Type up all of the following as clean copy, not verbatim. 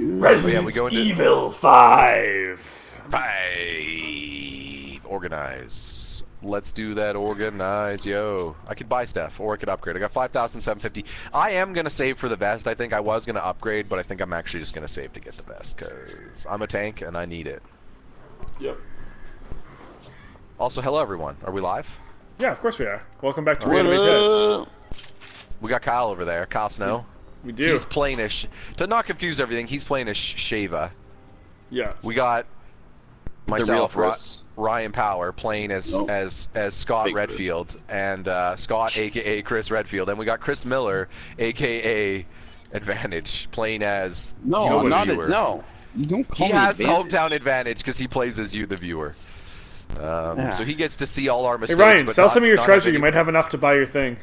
Resident we go into Evil 5. 5. Organize. Let's do that. Organize, yo. I could buy stuff, or I could upgrade. I got 5,750. I am gonna save for the best. I think I was gonna upgrade, but I think I'm actually just gonna save to get the best because I'm a tank and I need it. Yep. Also, hello everyone. Are we live? Yeah, of course we are. Welcome back to ReAnimeTed. We got Kyle over there. Kyle Snow. We do. He's playing as to not confuse everything. He's playing as Shava. Yeah. We got myself, Ryan Power, playing as Scott Big Redfield, Chris. And Scott, aka Chris Redfield, and we got Chris Miller, aka Advantage, playing as no. You don't call he me has the Advantage. hometown advantage because he plays as you, the viewer. So he gets to see all our Hey mistakes. Ryan, but sell not, some of your not treasure. You might have enough to buy your thing.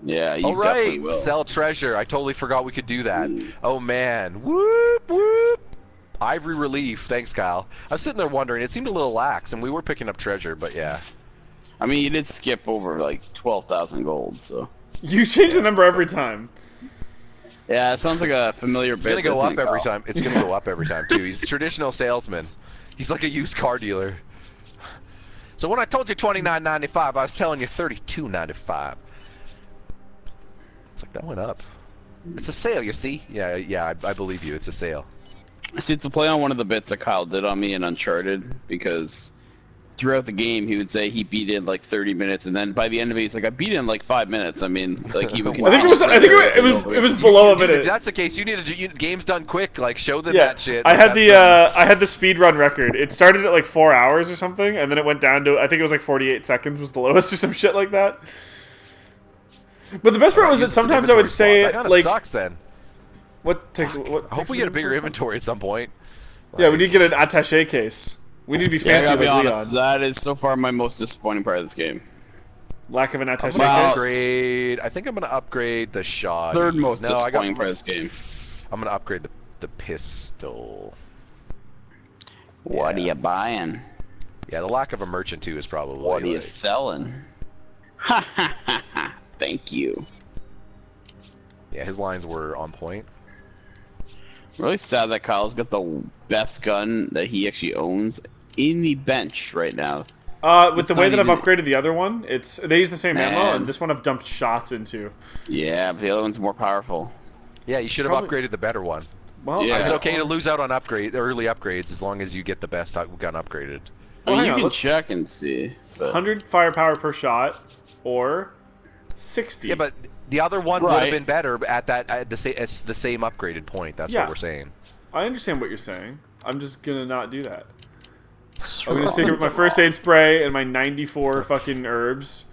Yeah, you all definitely right, will. sell treasure. I totally forgot we could do that. Oh man, whoop whoop. Ivory relief. Thanks, Kyle. I was sitting there wondering. It seemed a little lax, and we were picking up treasure, but yeah. I mean, you did skip over like 12,000 gold, so. You change the number every time. Yeah, it sounds like a familiar It's bit. gonna go doesn't up it, every Kyle? time. It's gonna go up every time too. He's a traditional salesman. He's like a used car dealer. So when I told you $29.95, I was telling you $32.95. It's like that went up. It's a sale, you see? Yeah, I believe you. It's a sale. See, it's a play on one of the bits that Kyle did on me in Uncharted, because throughout the game he would say he beat it in like 30 minutes, and then by the end of it he's like, I beat it in like 5 minutes. I mean, like he would. I think it was below a Dude, minute. if that's the case, you need to games done quick. Like show them Yeah, that shit. I Like, had that's the I had the speedrun record. It started at like 4 hours or something, and then it went down to I think it was like 48 seconds was the lowest or some shit like that. But the best part was that sometimes I would say that kind of like sucks then. what I hope we get a bigger inventory at some point. Yeah, we need to get an attaché case. We need to be Yeah, I fancy gotta be like honest, Leon. that is so far my most disappointing part of this game. Lack of an I'm attaché gonna case. upgrade. I think I'm gonna upgrade the shot. Third most No, I got. disappointing part of this game. I'm gonna upgrade the pistol. What are Yeah. you buying? Yeah, the lack of a merchant too is probably. What are you like- selling? Ha ha ha ha! Thank you. Yeah, his lines were on point. Really sad that Kyle's got the best gun that he actually owns in the bench right now. With the It's way not that I've even- upgraded the other one, they use the same ammo, Man. and this one I've dumped shots into. Yeah, but the other one's more powerful. Yeah, you should have Probably- upgraded the better one. Well, Yeah. It's okay to lose out on early upgrades as long as you get the best gun upgraded. I mean, hang you on, can let's- check and see. But 100 firepower per shot, or 60. Yeah, but the other one would have Right. been better at the same upgraded point. That's Yeah. what we're saying. I understand what you're saying. I'm just gonna not do that. I'm gonna sit here with my first aid spray and my 94 fucking herbs.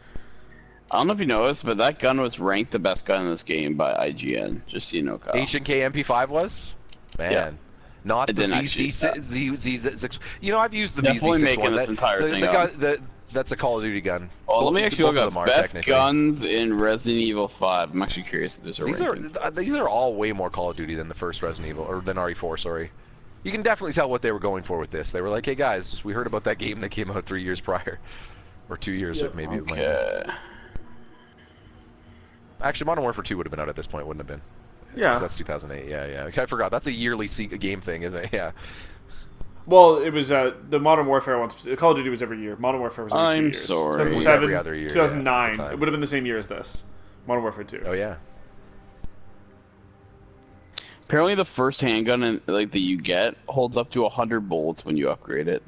I don't know if you noticed, but that gun was ranked the best gun in this game by IGN. Just so you know, Kyle. H&K MP5 was? Man. Yeah. Not I the didn't actually- VZ6. You know, I've used the Definitely VZ6 making one. this entire thing up. That's a Call of Duty gun. Oh, let me Both actually look of up them are, best technically. guns in Resident Evil 5. I'm actually curious if there's a These are all way more Call of Duty than the first Resident Evil, or than RE4, sorry. You can definitely tell what they were going for with this. They were like, hey guys, we heard about that game that came out 3 years prior. Or 2 years, maybe. It might Okay. Actually, Modern Warfare 2 would have been out at this point, wouldn't it have been? Yeah. 'Cause that's 2008, yeah. Okay, I forgot. That's a yearly game thing, isn't it? Yeah. Well, it was the Modern Warfare one. Call of Duty was every year. Modern Warfare was every 2 I'm years. sorry. It was 2007, every other year, 2009. yeah, at the time. It would have been the same year as this. Modern Warfare 2. Oh, yeah. Apparently, the first handgun that you get holds up to 100 bullets when you upgrade it.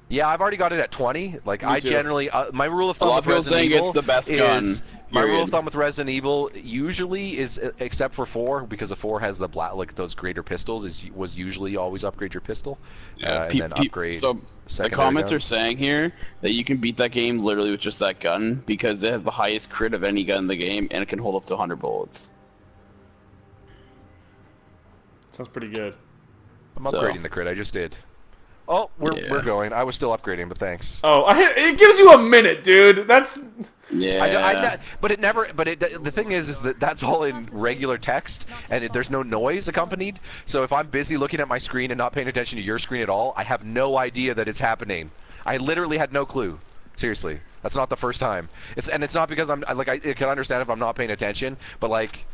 Yeah, I've already got it at 20. Like, Me I too. generally... my rule of A thumb lot with of people Resident saying Evil it's the best gun, My rule period. of thumb with Resident Evil usually is, except for 4, because the 4 has the like those greater pistols, was usually always upgrade your pistol. And then upgrade So the secondary comments are guns. saying here that you can beat that game literally with just that gun because it has the highest crit of any gun in the game and it can hold up to 100 bullets. Sounds pretty good. I'm So- upgrading the crit, I just did. Oh, we're going. I was still upgrading, but thanks. Oh, it gives you a minute, dude. That's... Yeah. The thing is that that's all in regular text, and there's no noise accompanied. So if I'm busy looking at my screen and not paying attention to your screen at all, I have no idea that it's happening. I literally had no clue. Seriously, that's not the first time. It's not because I can understand if I'm not paying attention, but like,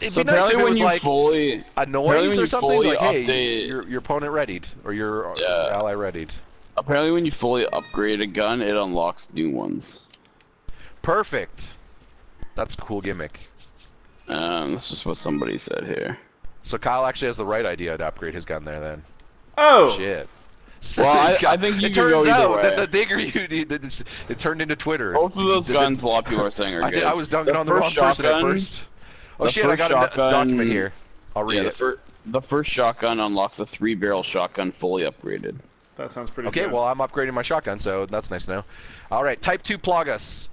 It'd So be nice apparently if it when was you like fully, a noise or something. fully Like, hey, update, your opponent readied, or your Yeah. ally readied. apparently when you fully upgrade a gun, it unlocks new ones. Perfect. That's a cool gimmick. That's just what somebody said here. So Kyle actually has the right idea to upgrade his gun there then. Oh! Shit. Well, I think you it can turns go either out way. that the digger it turned into Twitter. Both of those guns, a lot of people are saying are good. I was dunking on the wrong person at first. Oh shit, I got a document here. I'll read it. The first shotgun unlocks a 3-barrel shotgun fully upgraded. That sounds pretty Okay, good. well, I'm upgrading my shotgun, so that's nice to know. All right, Type 2 Plagas.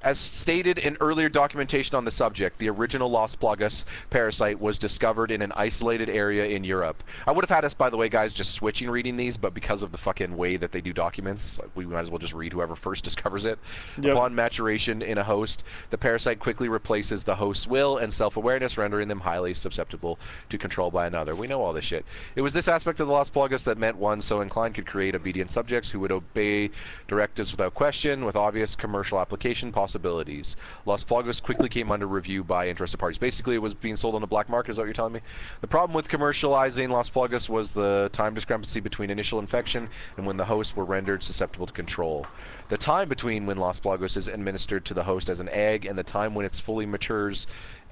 As stated in earlier documentation on the subject, the original Los Plagas parasite was discovered in an isolated area in Europe. I would have had us, by the way, guys, just switching reading these, but because of the fucking way that they do documents, we might as well just read whoever first discovers it. Yep. Upon maturation in a host, the parasite quickly replaces the host's will and self-awareness, rendering them highly susceptible to control by another. We know all this shit. It was this aspect of the Los Plagas that meant one so inclined could create obedient subjects who would obey directives without question, with obvious commercial application possibilities. Los Plagas quickly came under review by interested parties. Basically, it was being sold on the black market, is that what you're telling me? The problem with commercializing Los Plagas was the time discrepancy between initial infection and when the hosts were rendered susceptible to control. The time between when Los Plagas is administered to the host as an egg and the time when it fully matures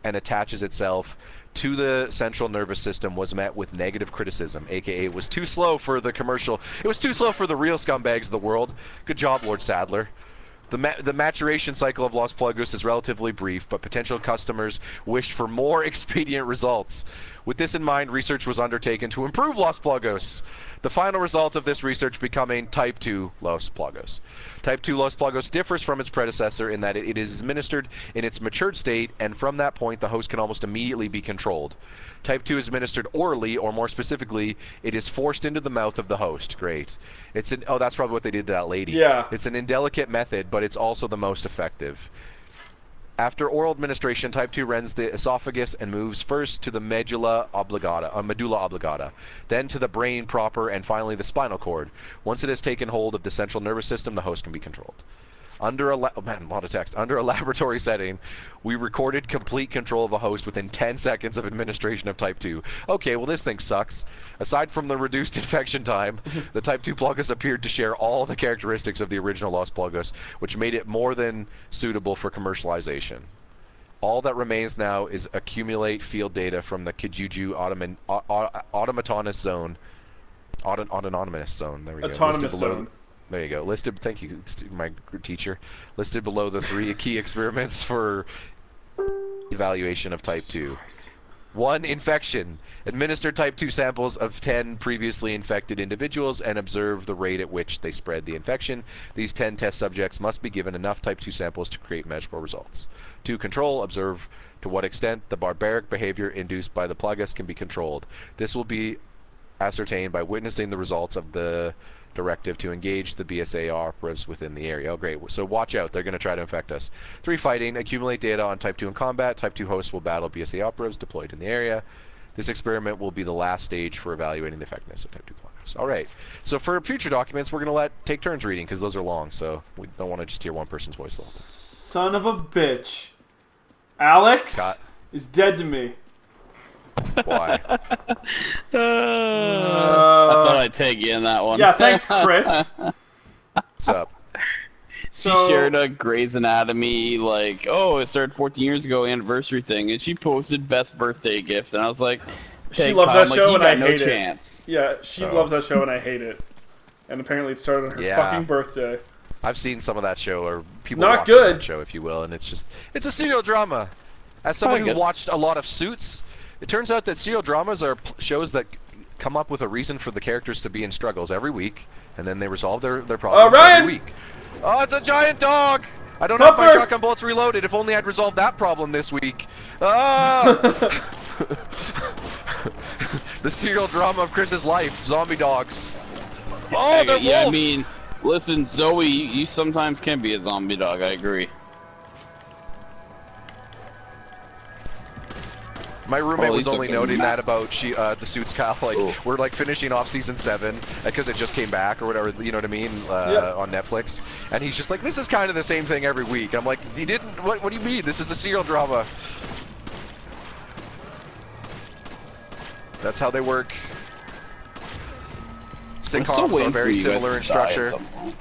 and attaches itself to the central nervous system was met with negative criticism, aka it was too slow for the commercial. It was too slow for the real scumbags of the world. Good job, Lord Sadler. The maturation cycle of Los Plagas is relatively brief, but potential customers wished for more expedient results. With this in mind, research was undertaken to improve Los Plagas. The final result of this research becoming Type 2 Los Plagas. Type 2 Los Plagas differs from its predecessor in that it is administered in its matured state, and from that point the host can almost immediately be controlled. Type 2 is administered orally, or more specifically, it is forced into the mouth of the host. Great. Oh, that's probably what they did to that lady. Yeah. It's an indelicate method, but it's also the most effective. After oral administration, Type 2 rends the esophagus and moves first to the medulla oblongata, then to the brain proper, and finally the spinal cord. Once it has taken hold of the central nervous system, the host can be controlled. Under a laboratory setting, we recorded complete control of a host within 10 seconds of administration of Type 2. Okay, well this thing sucks. Aside from the reduced infection time, the Type 2 Plagas appeared to share all the characteristics of the original Los Plagas, which made it more than suitable for commercialization. All that remains now is accumulate field data from the Kijuju autonomous zone. Autonomous zone. There we go. Autonomous zone. There you go. Listed. Thank you, my teacher. Listed below the 3 key experiments for evaluation of Type 2. 1. Infection. Administer Type 2 samples of 10 previously infected individuals and observe the rate at which they spread the infection. These 10 test subjects must be given enough Type 2 samples to create measurable results. 2. Control. Observe to what extent the barbaric behavior induced by the Plagas can be controlled. This will be ascertained by witnessing the results of the directive to engage the BSA operatives within the area. Oh, great. So watch out. They're going to try to infect us. 3. Fighting. Accumulate data on Type 2 in combat. Type 2 hosts will battle BSA operatives deployed in the area. This experiment will be the last stage for evaluating the effectiveness of Type 2 Plagas. All right. So for future documents, we're going to take turns reading because those are long, so we don't want to just hear one person's voice the whole time. Son of a bitch. Alex is dead to me. Why? I thought I'd tag you in that one. Yeah, thanks, Chris. What's up? She shared a Grey's Anatomy, like, oh, it started 14 years ago anniversary thing, and she posted best birthday gift, and I was like, she loves that show and I hate it. Yeah, she loves that show and I hate it. And apparently it started on her fucking birthday. I've seen some of that show, or people not watching good. that show, if you will, and it's a serial drama. As someone who watched a lot of Suits, it turns out that serial dramas are shows that come up with a reason for the characters to be in struggles every week, and then they resolve their problems every week. Oh, it's a giant dog! I don't know if my shotgun bolt's reloaded. If only I'd resolved that problem this week. Ah! The serial drama of Chris's life. Zombie dogs. Oh, they're wolves! Yeah, I mean, listen, Zoe, you sometimes can be a zombie dog. I agree. My roommate was only noting that about the Suits, Kyle. Like, we're like finishing off season 7 because it just came back or whatever. You know what I mean? On Netflix, and he's just like, "This is kind of the same thing every week." I'm like, "You didn't? What do you mean? This is a serial drama." That's how they work. still Sitcoms are waiting for very you guys similar to in die structure, at some point.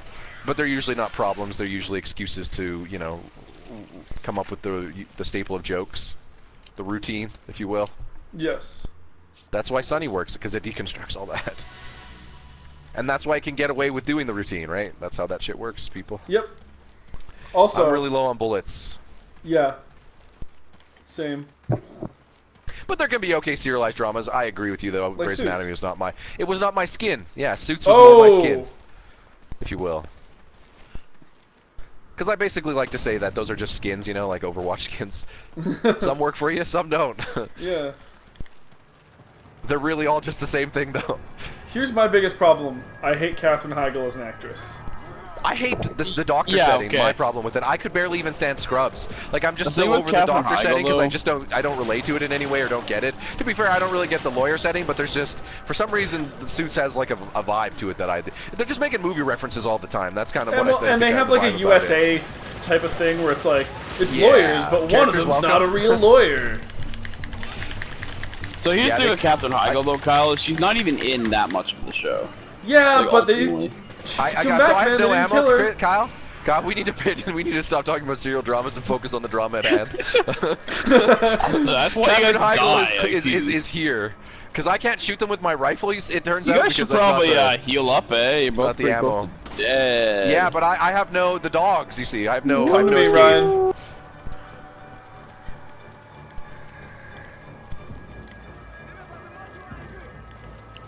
but they're usually not problems. They're usually excuses to, you know, come up with the staple of jokes, the routine, if you will. Yes. That's why Sunny works, because it deconstructs all that. And that's why it can get away with doing the routine, right? That's how that shit works, people. Yep. Also, I'm really low on bullets. Yeah. Same. But there can be okay serialized dramas. I agree with you, though. Like Grey's Suits. Anatomy was not my... It was not my skin. Yeah, Suits was more my skin, if you will. Because I basically like to say that those are just skins, you know, like Overwatch skins. Some work for you, some don't. Yeah. They're really all just the same thing, though. Here's my biggest problem. I hate Katherine Heigl as an actress. I hate the doctor Yeah, setting. okay. My problem with it, I could barely even stand Scrubs. Like I'm just The thing so with over the Katherine doctor Heigl, setting because though- I don't relate to it in any way or don't get it. To be fair, I don't really get the lawyer setting, but there's just for some reason the Suits has like a vibe to it that they're just making movie references all the time. That's kind of And, what I think. and they I have like a vibe about USA it. type of thing where it's like, it's Yeah, lawyers, but one of characters them's not a welcome. real lawyer. So here's Yeah, the thing they- with Katherine Heigl, though, Kyle, is she's not even in that much of the show. Yeah, Like, but ultimately. I come got back, so I have man, no they didn't kill her. ammo, Kyle. God, we need to stop talking about serial dramas and focus on the drama at hand. So that's why you Katherine guys Heigl die. Like, is here. Because I can't shoot them with my rifle, it turns you out. guys should because that's not probably the- heal up, eh? You're both not the pretty ammo. close to dead. Yeah, but I have the dogs, you see. I have no, I Come have to no me, escape. Ryan.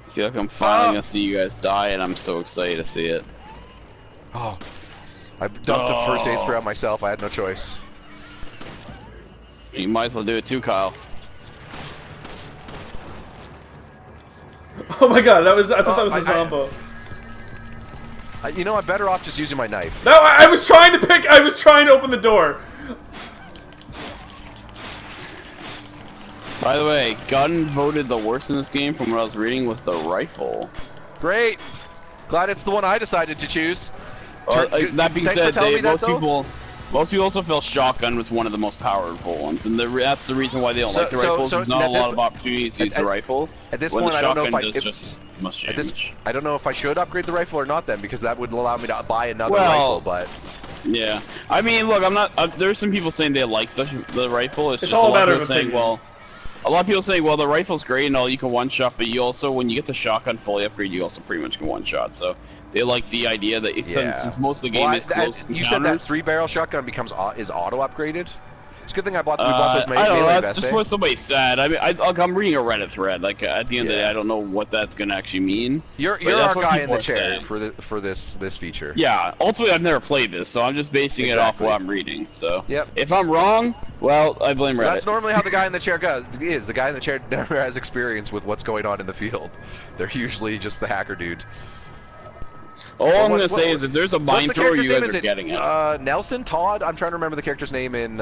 I feel like I'm finally gonna see you guys die, and I'm so excited to see it. Oh. I dumped a first aid spray on myself. I had no choice. You might as well do it too, Kyle. Oh my god, I thought that was a Zombo. You know, I'm better off just using my knife. No, I was trying to open the door. By the way, gun voted the worst in this game from what I was reading was the rifle. Great. Glad it's the one I decided to choose. That being Thanks for said, telling me that, most though. people also feel shotgun was one of the most powerful ones, and that's the reason why they don't like the rifles. There's not a lot of opportunities to use the rifle. At this when point, the I don't know shotgun if does just much damage. I don't know if I should upgrade the rifle or not then, because that would allow me to buy another Well, rifle, but... Yeah, I mean, look, I'm not. There's some people saying they like the rifle. It's just all a lot a matter of of people saying, opinion. well, a lot of people saying, well, the rifle's great and all, you can one shot, but you also, when you get the shotgun fully upgraded, you also pretty much can one shot. So they like the idea that since most of the game is close you said that encounters. 3-barrel shotgun is auto upgraded? It's a good thing we bought those I don't know. melee That's vests, just eh? what somebody said. I mean, I'm reading a Reddit thread. Like at the end of the day, I don't know what that's gonna actually mean. You're but that's our what guy in people the are chair saying. for this feature. Yeah, ultimately I've never played this, so I'm just basing it off Exactly. what I'm reading. So Yep. if I'm wrong, well, I blame Reddit. That's normally how the guy in the chair is. The guy in the chair never has experience with what's going on in the field. They're usually just the hacker dude. All I'm gonna say is if there's a What's mine the thrower, character's you name? guys Is are it getting it. Nelson? Todd? I'm trying to remember the character's name in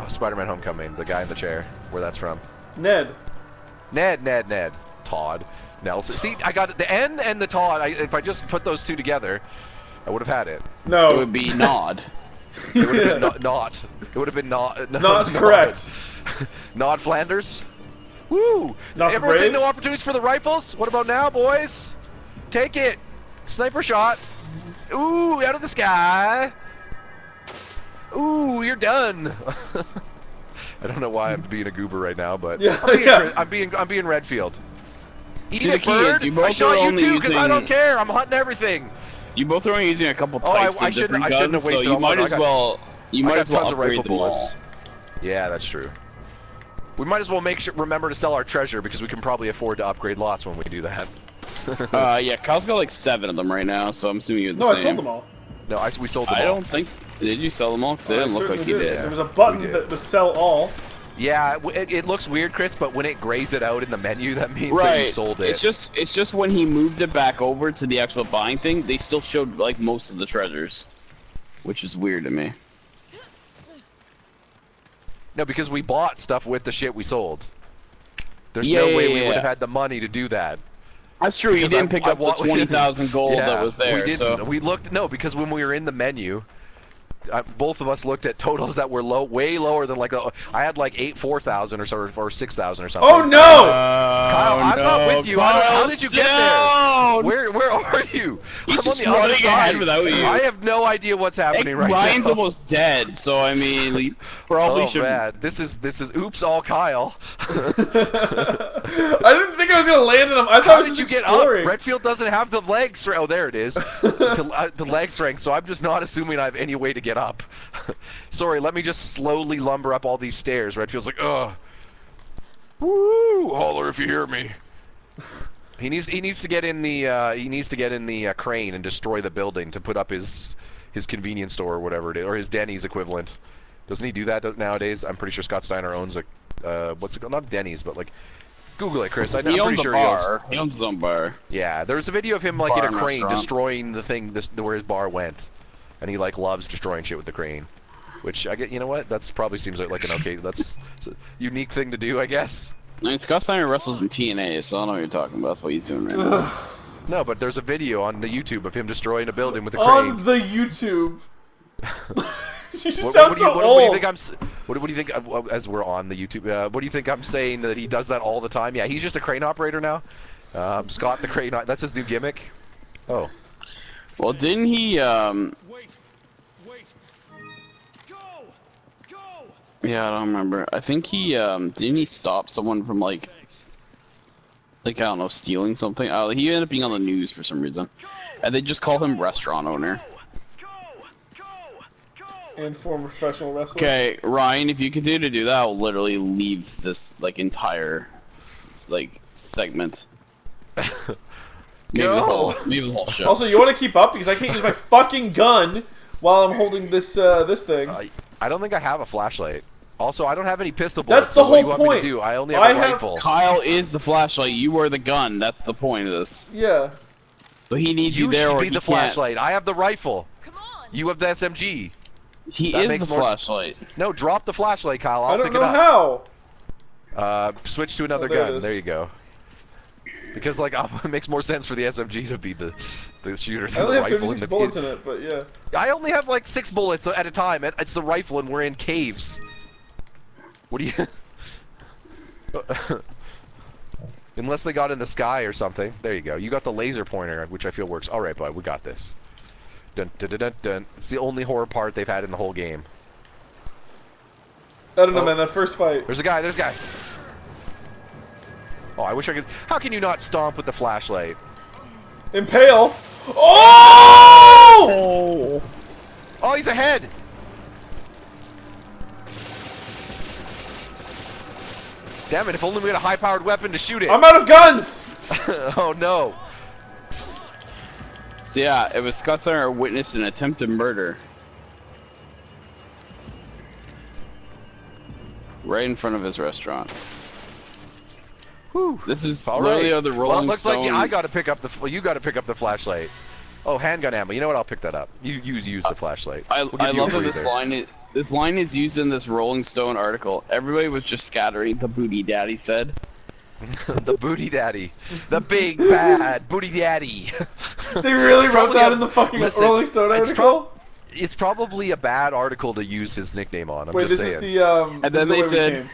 Spider-Man Homecoming. The guy in the chair, where that's from. Ned. Ned. Todd. Nelson. See, I got the N and the Todd. If I just put those two together, I would have had it. No. It would be Nod. It would have been not. It would have been not. Not correct. Nod Flanders. Woo! Not Everyone brave? saying no opportunities for the rifles? What about now, boys? Take it! Sniper shot! Ooh, out of the sky! Ooh, you're done! I don't know why I'm being a goober right now, but Yeah, I'm being Redfield. Eat See, it, the key is bird! you both I shot are you only too, because I using- don't care! I'm hunting everything! You both are only using a couple Oh, I types of shouldn't- different I shouldn't have guns, so wasted you all my- might as well I got tons of upgrade rifle them all. bullets. Yeah, that's true. We might as well remember to sell our treasure because we can probably afford to upgrade lots when we do that. Yeah, Kyle's got like 7 of them right now, so I'm assuming you're the No, same. I sold them all. No, we sold them I all. don't think. Did you sell them all? 'Cause it I didn't look like certainly you did. did. There was a button We did. that was sell all. Yeah, it looks weird, Chris, but when it grays it out in the menu, that means that you Right. sold it. It's just when he moved it back over to the actual buying thing, they still showed like most of the treasures, which is weird to me. No, because we bought stuff with the shit we sold. There's Yeah, no way yeah, we would have yeah. had the money to do that. That's true. You Because didn't pick up the 20,000 gold Yeah, that was there. We didn't. So We looked because when we were in the menu, both of us looked at totals that were way lower than like I had like 4,000 or so, or 6,000 or something. Oh no! Kyle, I'm not with you. How did you get there? Where are you? He's just on the other running side. ahead without you. I have no idea what's happening right Ryan's now. almost dead, so I mean, we probably should. Man, this is oops all Kyle. I didn't think I was gonna land in him. I thought I How was did just you get exploring. up? Redfield doesn't have the leg strength. Oh, there it is. The leg strength. So I'm just not assuming I have any way to get up. Sorry, let me just slowly lumber up all these stairs. Redfield's like, ugh. Woo! Holler if you hear me. He needs to get in the crane and destroy the building to put up his convenience store or whatever it is, or his Denny's equivalent. Doesn't he do that nowadays? I'm pretty sure Scott Steiner owns a what's it called? Not Denny's, but like. Google it, Chris. I'm pretty sure he owns his own bar. Yeah, there's a video of him like in a crane restaurant. destroying the thing where his bar went, and he like loves destroying shit with the crane. Which I get. You know what? That's probably seems like an okay. That's a unique thing to do, I guess. I mean, Scott Steiner wrestles in TNA, so I don't know what you're talking about. That's what he's doing right now. No, but there's a video on the YouTube of him destroying a building with a crane. On the YouTube. You just What sound do you old. think what do you think as we're on the YouTube? What do you think I'm saying that he does that all the time? Yeah, he's just a crane operator now. Scott the crane. That's his new gimmick. Oh. Well, didn't he? Wait. Go. Yeah, I don't remember. I think he didn't he stop someone from like I don't know, stealing something. He ended up being on the news for some reason, and they just call him restaurant owner. And former professional wrestler. Okay, Ryan, if you continue to do that, I'll literally leave this entire segment. Maybe the whole show. Also, you want to keep up because I can't use my fucking gun while I'm holding this this thing. I don't think I have a flashlight. Also, I don't have any pistol bullets. That's the so what do you whole want me point. to do? I only have a rifle. Kyle is the flashlight. You are the gun. That's the point of this. Yeah. So he needs you You there, should or be he the can't. flashlight. I have the rifle. You have the SMG. He That is makes the more- flashlight. No, drop the flashlight, Kyle. I'll I don't pick know it up. how. Switch to another there it gun. is. There you go. Because like it makes more sense for the SMG to be the shooter I than only the have rifle. 36 bullets in it, but yeah. I only have like 6 bullets at a time. It's the rifle, and we're in caves. What do you? Unless they got in the sky or something. There you go. You got the laser pointer, which I feel works. All right, bud. We got this. Dun, dun, dun, dun, dun. It's the only horror part they've had in the whole game. I don't know, man. That first fight. There's a guy. There's a guy. Oh, I wish I could. How can you not stomp with the flashlight? Impale. Oh! Oh, he's ahead. Damn it! If only we had a high-powered weapon to shoot it. I'm out of guns. Oh no. So yeah, it was Scott Steiner witnessed an attempted murder. Right in front of his restaurant. Whew. This is All literally right. the Well, it Rolling looks Stone. like I got to pick up the. You got to pick up the flashlight. Oh, handgun ammo. You know what? I'll pick that up. You use the flashlight. I We'll give you a love that this breather. line is used in this Rolling Stone article. Everybody was just scattering. The booty daddy said. The booty daddy, the big bad booty daddy. They really It's wrote probably that a- in the fucking listen, Rolling Stone it's article. It's probably a bad article to use his nickname on. I'm Wait, just this saying. is the And this then is the they way we said- came.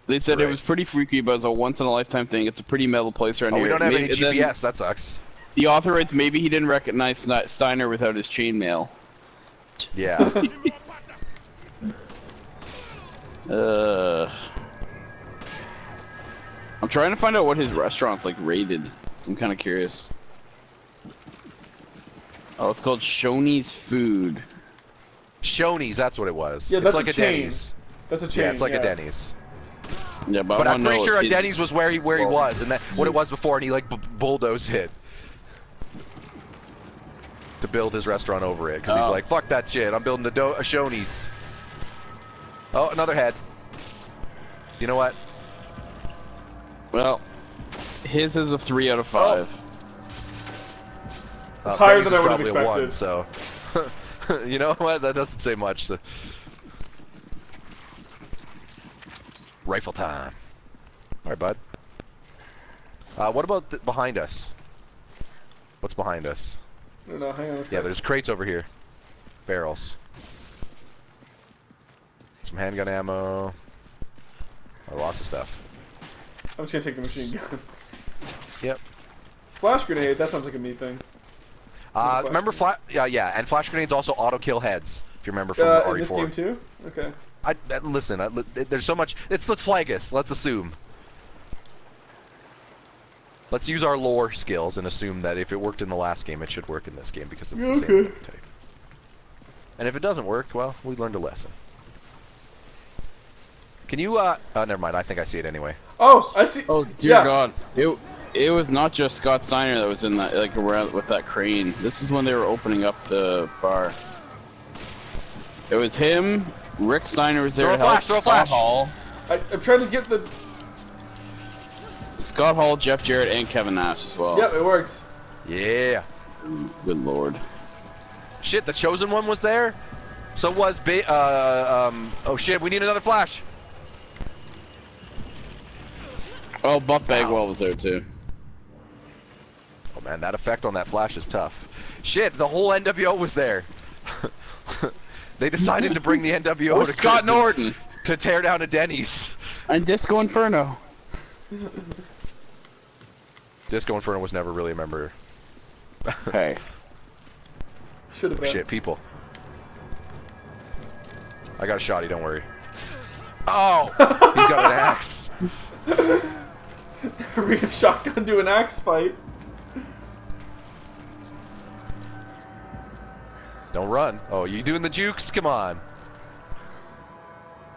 They said it Right. was pretty freaky, but it's a once in a lifetime thing. It's a pretty metal place around Oh, here. we don't have any Maybe- and then GPS. That sucks. The author writes maybe he didn't recognize Steiner without his chainmail. Yeah. I'm trying to find out what his restaurant's like rated. So I'm kind of curious. Oh, it's called Shoney's Food. Shoney's. That's what it was. Yeah, it's that's like a a chain. Denny's. That's a chain. Yeah, it's like a Denny's. Yeah, But I I'm wanna pretty know sure if a his- Denny's was where he was, and that what it was before, and he like bulldozed it to build his restaurant over it, because he's Oh. like, fuck that shit, I'm building a Shoney's. Oh, another head. You know what? Well, his is a 3 out of 5. It's higher Denny's than I is would have probably a expected. 1, so you know what? That doesn't say much. So. Rifle time. All right, bud. What about behind us? What's behind us? I don't know. Hang on a Yeah, second. there's crates over here. barrels. Some handgun ammo. Oh, lots of stuff. I'm just gonna take the machine gun. Yep. Flash grenade. That sounds like a me thing. Remember yeah, and flash grenades also auto kill heads. If you remember from RE4. In this game too. Okay. Listen, there's so much. Let's flag us. Let's assume. Let's use our lore skills and assume that if it worked in the last game, it should work in this game because it's the same type. And if it doesn't work, well, we learned a lesson. Can you? Oh, never mind. I think I see it anyway. Oh, I see. Oh dear God! It was not just Scott Steiner that was in that, like, around with that crane. This is when they were opening up the bar. It was him. Rick Steiner was there to help. Scott Hall. I'm trying to get the. Scott Hall, Jeff Jarrett, and Kevin Nash as well. Yep, it worked. Yeah. Good lord. Shit, the Chosen One was there. So was oh shit, we need another flash. Oh, Buck Bagwell was there too. Oh man, that effect on that flash is tough. Shit, the whole NWO was there. They decided to bring the NWO to Scott Norton to tear down a Denny's. and Disco Inferno. Disco Inferno was never really a member. Hey. Should have been. Shit, people. I got a shotty, don't worry. Oh! He's got an axe. Bring a shotgun to an axe fight. Don't run. Oh, you doing the jukes? Come on.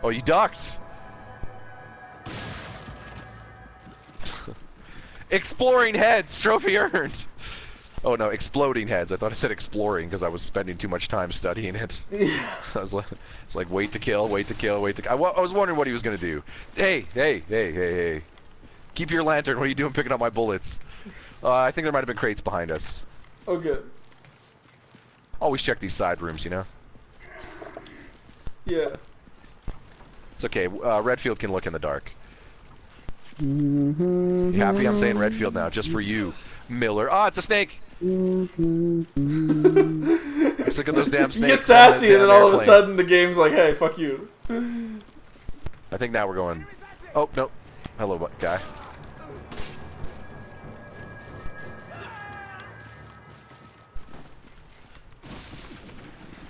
Oh, you ducked. Exploring heads, trophy earned. Oh no, exploding heads. I thought I said exploring because I was spending too much time studying it. I was like, wait to kill, wait to kill, wait to. I was wondering what he was gonna do. Hey! Keep your lantern. What are you doing picking up my bullets? I think there might have been crates behind us. Oh, good. Always check these side rooms, you know. Yeah. It's okay. Redfield can look in the dark. You happy I'm saying Redfield now, just for you, Miller? Ah, it's a snake! Let's look at those damn snakes. You get sassy and then all of a sudden the game's like, hey, fuck you. I think now we're going... Oh, no. Hello, guy.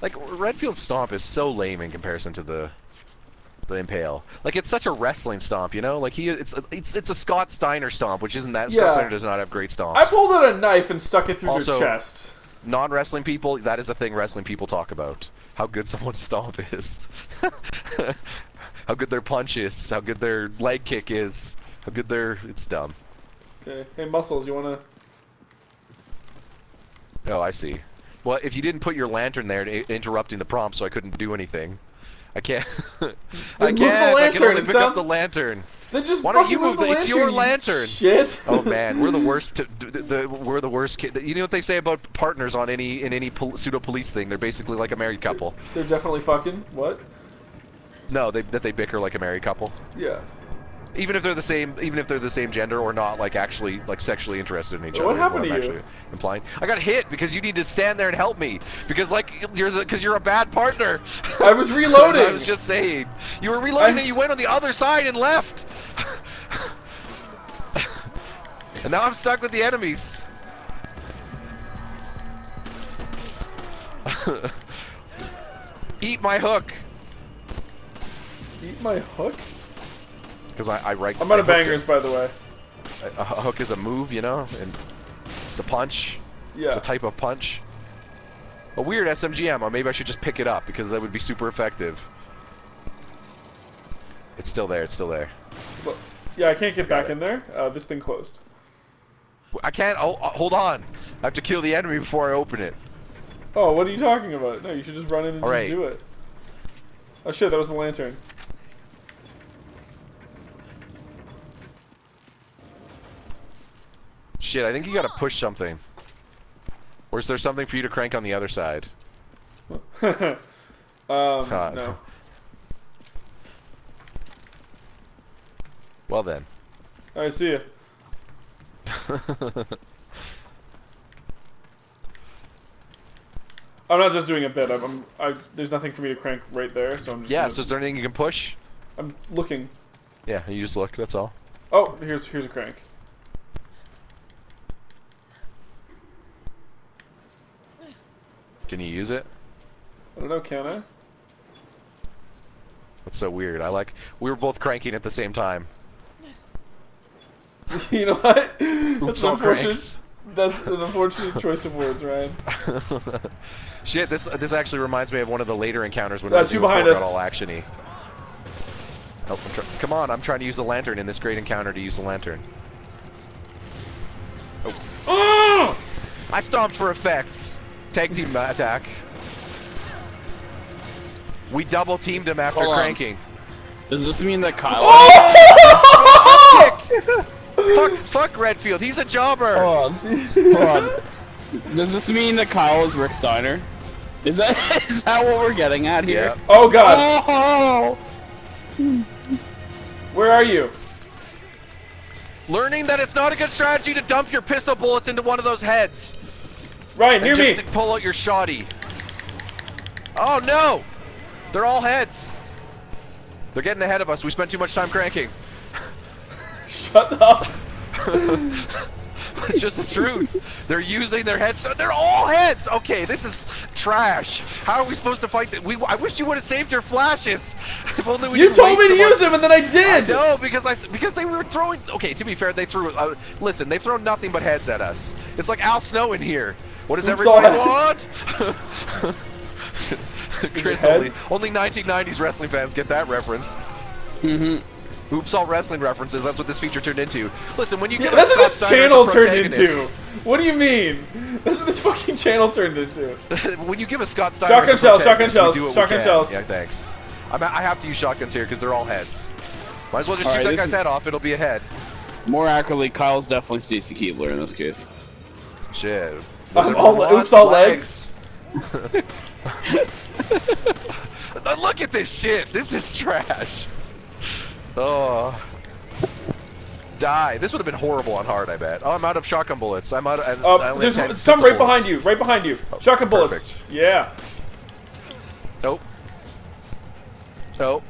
Like, Redfield's stomp is so lame in comparison to the Impale. Like, it's such a wrestling stomp, you know? Like, it's a Scott Steiner stomp, which isn't that. Yeah. Scott Steiner does not have great stomps. I pulled out a knife and stuck it through Also, their chest. Non-wrestling people, that is a thing wrestling people talk about. How good someone's stomp is. How good their punch is. How good their leg kick is. How good their... It's dumb. Okay. Hey, Muscles, you wanna... Oh, I see. Well, if you didn't put your lantern there, interrupting the prompt, so I couldn't do anything. I can't. I move the can't. I can lantern, only it pick up sounds- the lantern. Then just Why don't fucking you move the? It's lantern, your you lantern. Shit. Oh man, we're the worst. We're the worst kid. You know what they say about partners on any pseudo police thing? They're basically like a married couple. They're definitely fucking. What? No, that they bicker like a married couple. Yeah. Even if they're the same gender or not, like actually like sexually interested in each other. What happened to I'm you? actually implying. I got hit because you need to stand there and help me because like you're a bad partner. I was reloading. I was just saying. You were reloading and you went on the other side and left. And now I'm stuck with the enemies. Eat my hook. Eat my hook? Because I right. I'm out of bangers, by the way. A hook is a move, you know, and it's a punch. Yeah. It's a type of punch. A weird SMG ammo. Maybe I should just pick it up because that would be super effective. It's still there. It's still there. But, yeah, I can't get back in there. This thing closed. I can't. Oh, hold on. I have to kill the enemy before I open it. Oh, what are you talking about? No, you should just run in and All just right. do it. Oh shit, that was the lantern. Shit, I think you gotta push something. Or is there something for you to crank on the other side? No. Well then. Alright, see ya. I'm not just doing a bit. There's nothing for me to crank right there, so I'm just. Yeah. Gonna, So is there anything you can push? I'm looking. Yeah. You just look. That's all. Oh, here's a crank. Can you use it? I don't know. Can I? That's so weird. We were both cranking at the same time. You know what? Oops, all cranks. That's an unfortunate choice of words, Ryan. Shit, this actually reminds me of one of the later encounters when Two behind us. got all actiony. Oh, come on, I'm trying to use the lantern in this great encounter to use the lantern. Oh. I stomped for effects. Tag team attack. We double teamed him after cranking. Does this mean that Kyle? Fuck Redfield. He's a jobber. Hold on. Does this mean that Kyle is Rick Steiner? Is that what we're getting at here? Yeah. Oh god. Oh! Where are you? Learning that it's not a good strategy to dump your pistol bullets into one of those heads. Ryan, near and me. just to pull out your shoddy. Oh no! They're all heads. They're getting ahead of us. We spent too much time cranking. Shut up. It's just the truth. They're using their heads. They're all heads. Okay, this is trash. How are we supposed to fight? I wish you would have saved your flashes. If only we. You told me to use them, and then I did. No, because they were throwing. Okay, to be fair, they threw. Listen, they've thrown nothing but heads at us. It's like Al Snow in here. What does everybody want? Chris, only 1990s wrestling fans get that reference. Mm-hmm. Oops, all wrestling references. That's what this feature turned into. Listen, when you get that's what this channel turned into. protagonist- What do you mean? That's what this fucking channel turned into. when you give a Scott Steiner Shotgun as a shells, shotgun protagonist, shells, we do what we shotgun can. shells. Yeah, thanks. I have to use shotguns here because they're all heads. Might as well just All shoot right, that this guy's is- head off. It'll be a head. More accurately, Kyle's definitely Stacy Keebler in this case. Shit. I'm oops, all legs. Look at this shit. This is trash. Oh. Die. This would have been horrible on hard, I bet. Oh, I'm out of shotgun bullets. I'm out of. I only have 10 There's some pistol right bullets. behind you. Right behind you. Shotgun bullets. perfect. Yeah. Nope. Nope.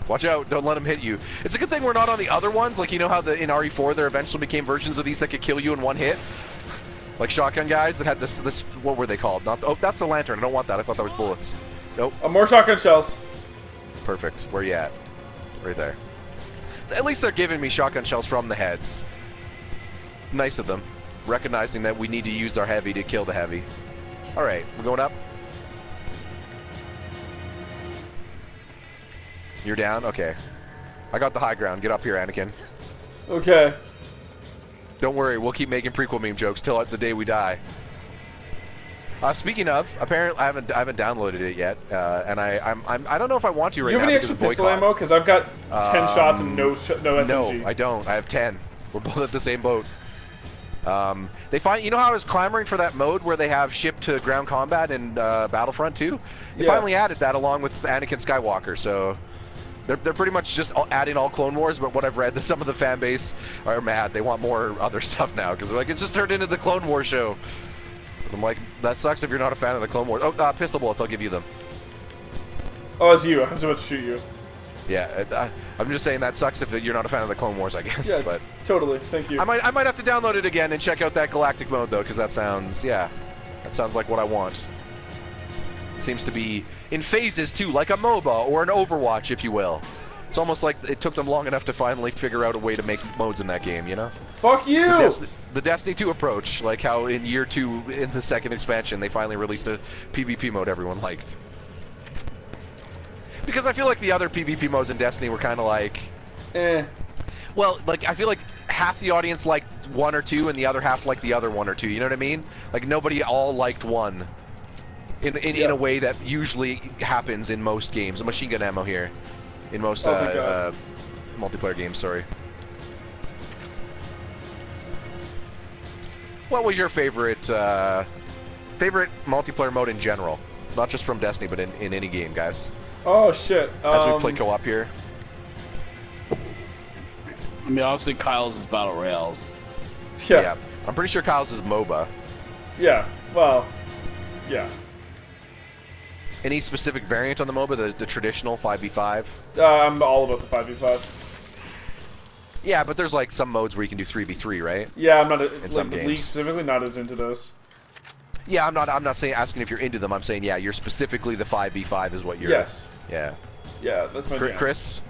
Watch out, don't let them hit you. It's a good thing we're not on the other ones, like you know how in RE4 there eventually became versions of these that could kill you in one hit? Like shotgun guys that had this what were they called? Oh, that's the lantern, I don't want that, I thought that was bullets. Nope. More shotgun shells. Perfect, where you at? Right there. So at least they're giving me shotgun shells from the heads. Nice of them. Recognizing that we need to use our heavy to kill the heavy. Alright, we're going up. You're down? Okay. I got the high ground. Get up here, Anakin. Okay. Don't worry, we'll keep making prequel meme jokes till the day we die. Speaking of, apparently I haven't downloaded it yet, and I don't know if I want to right now. Do you have any extra pistol ammo? Because I've got 10 shots and no SMG. No, I don't. I have 10. We're both at the same boat. They you know how I was clamoring for that mode where they have ship to ground combat in Battlefront 2? They finally added that along with Anakin Skywalker, so. They're pretty much just adding all Clone Wars, but what I've read, some of the fan base are mad. They want more other stuff now because like it's just turned into the Clone Wars show. And I'm like, that sucks if you're not a fan of the Clone Wars. Oh, pistol bullets, I'll give you them. Oh, it's you. I was about to shoot you. Yeah, I'm just saying that sucks if you're not a fan of the Clone Wars, I guess. Yeah, but totally. Thank you. I might have to download it again and check out that galactic mode though, because that sounds like what I want. It seems to be in phases too, like a MOBA or an Overwatch, if you will. It's almost like it took them long enough to finally figure out a way to make modes in that game, you know? Fuck you! The Destiny 2 approach, like how in year 2, in the second expansion, they finally released a PvP mode everyone liked. Because I feel like the other PvP modes in Destiny were kind of like... Well, like, I feel like half the audience liked one or two, and the other half liked the other one or two, you know what I mean? Like, nobody all liked one. In a way that usually happens in most games. A machine gun ammo here. In most multiplayer games, sorry. What was your favorite multiplayer mode in general? Not just from Destiny, but in any game, guys. Oh, shit. As we play co-op here. I mean, obviously Kyle's is Battle Royales. Yeah. I'm pretty sure Kyle's is MOBA. Yeah, well... Yeah. Any specific variant on the MOBA? The traditional 5v5? I'm all about the 5v5. Yeah, but there's like some modes where you can do 3v3, right? Yeah, I'm not In some League games. specifically not as into those. Yeah, I'm not saying asking if you're into them. I'm saying yeah, you're specifically the 5v5 is what you're. Yes. Yeah. Yeah, that's my jam. Chris,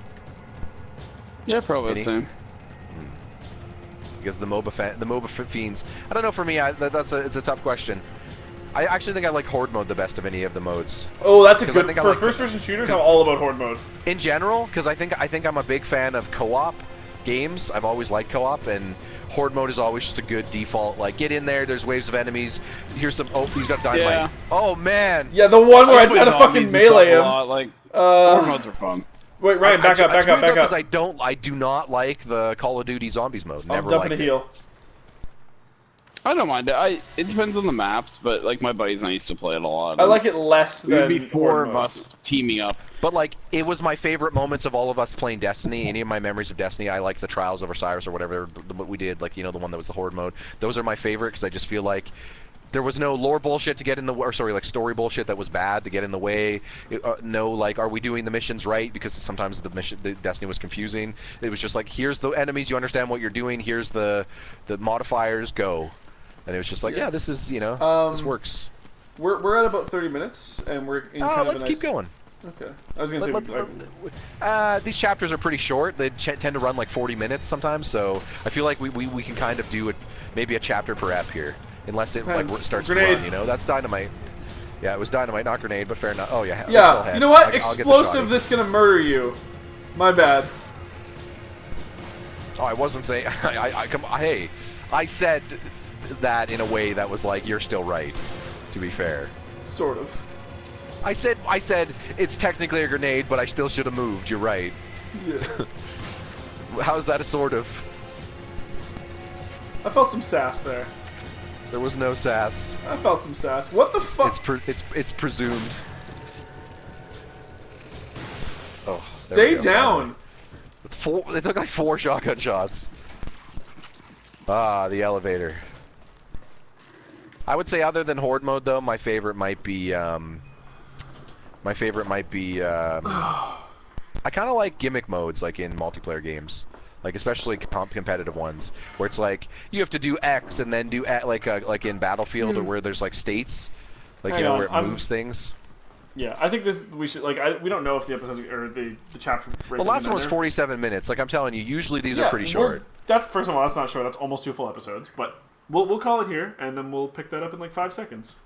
Yeah, probably the Any? same. because the MOBA fiends. I don't know. For me, it's a tough question. I actually think I like Horde mode the best of any of the modes. Oh, that's a 'Cause I good think I for like- first-person shooters. I'm all about Horde mode. In general, because I think I'm a big fan of co-op games. I've always liked co-op, and Horde mode is always just a good default. Like, get in there. There's waves of enemies. Here's some. Oh, he's got dynamite. Yeah. Oh man. Yeah, the one where I play try to zombies fucking and stuff melee a him. lot, like, Horde Uh, modes are fun. wait, Ryan, back up. Because I do not like the Call of Duty Zombies mode. I'm Never dumping liked a it. heal. I don't mind it. It depends on the maps, but like my buddies and I used to play it a lot. I like it less It would than be four Horde of modes. us teaming up. But like, it was my favorite moments of all of us playing Destiny. Any of my memories of Destiny, I like the Trials of Osiris or whatever what we did. Like, you know, the one that was the Horde mode. Those are my favorite because I just feel like there was no lore bullshit to get in the or sorry, like story bullshit that was bad to get in the way. No, like, are we doing the missions right? Because sometimes the Destiny was confusing. It was just like, here's the enemies, you understand what you're doing. Here's the modifiers, go. And it was just like, yeah, this is, you know, this works. We're at about 30 minutes, and we're in kind of Let's a nice... keep going. Okay. I was gonna say... These chapters are pretty short. They tend to run like 40 minutes sometimes, so I feel like we can kind of do it, maybe a chapter per ep here, unless it like starts to Grenade. run. You know, that's dynamite. Yeah, it was dynamite, not grenade, but fair enough. Oh yeah. Yeah. head. You know what? I'll get the Explosive shotty. that's gonna murder you. My bad. Oh, I wasn't saying. Hey, I said that in a way that was like, you're still right. To be fair. Sort of. I said it's technically a grenade, but I still should have moved. You're right. Yeah. How's that a sort of? I felt some sass there. There was no sass. I felt some sass. What the fuck? It's presumed. Oh, there Stay we go. down. They took like 4 shotgun shots. Ah, the elevator. I would say, other than Horde mode, though, my favorite might be. I kind of like gimmick modes, like in multiplayer games, like especially competitive ones, where it's like you have to do X and then do like in Battlefield, or where there's like states, like Hang you know on, where it moves things. Yeah, I think we should we don't know if the episodes or the chapter. The last one was 47 minutes. Like I'm telling you, usually these are pretty short. That's first of all, that's not short. That's almost 2 full episodes. But we'll call it here, and then we'll pick that up in like 5 seconds.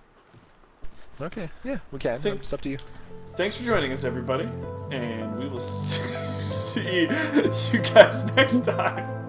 Okay, yeah, we can. It's up to you. Thanks for joining us, everybody, and we will see you guys next time.